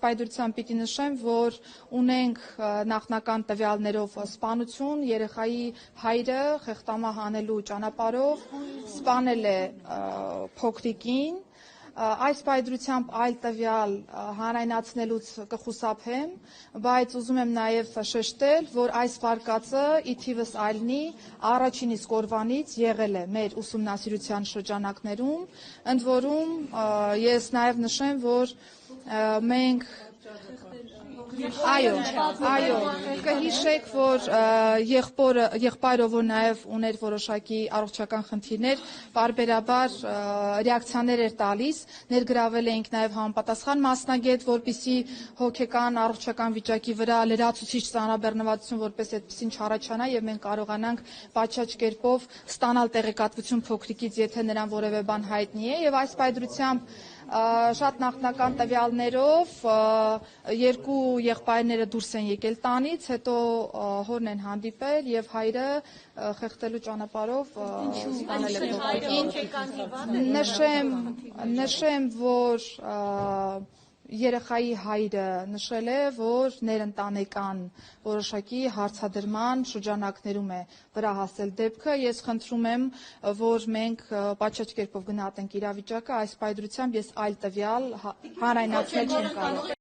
պայդրությամբ պիտի նշեմ, որ ունենք նախնական տվյալներով սպանություն, երեխայի հայրը խեղդամահ անելու ճանապարհով սպանել է փոքրիկին, այս պայդրությամբ այլ տվյալ հանրայնացնելուց կխուսափեմ, բայց ուզում եմ նաև շեշտել, որ այս վարկածը ի թիվս այլնի առաջին իսկ օրվանից եղել է մեր ուսումնասիրության շրջանակներում, ընդ որում ես նաև նշեմ, որ մենք Այո, կհիշեք, որ եղբայրը, որ նաև ուներ որոշակի առողջական խնդիրներ, պարբերաբար ռեակցիաներ էր տալիս, ներգրավել էինք նաև համապատասխան մասնագետ, որպեսզի հոգեկան առողջական վիճակի վրա լրացուցիչ ծանրաբեռնվածություն որպես այդպեսին չառաջանա եւ մենք կարողանանք պատշաճ կերպով ստանալ տեղեկատվություն փոքրիկից, եթե նրան որևէ բան հայտնի է, եւ այս պայդրությամբ շատ նախնական տվյալներով երկու եղբայրները դուրս են եկել տանից, հետո հորն են հանդիպել եւ հայրը խեղդելու ճանապարհով ստանել է փոքրիկին։ Նշեմ, որ երեխայի հայրը նշել է, որ ներընտանեկան որոշակի հարցադրման շրջանակներում է վրա հասել դեպքը։ Ես խնդրում եմ, որ մենք պատշաճ կերպով գնահատենք իրավիճակը, այս պայդրությամբ ես այլ տվյալ հանրայնացնել չեմ կարող։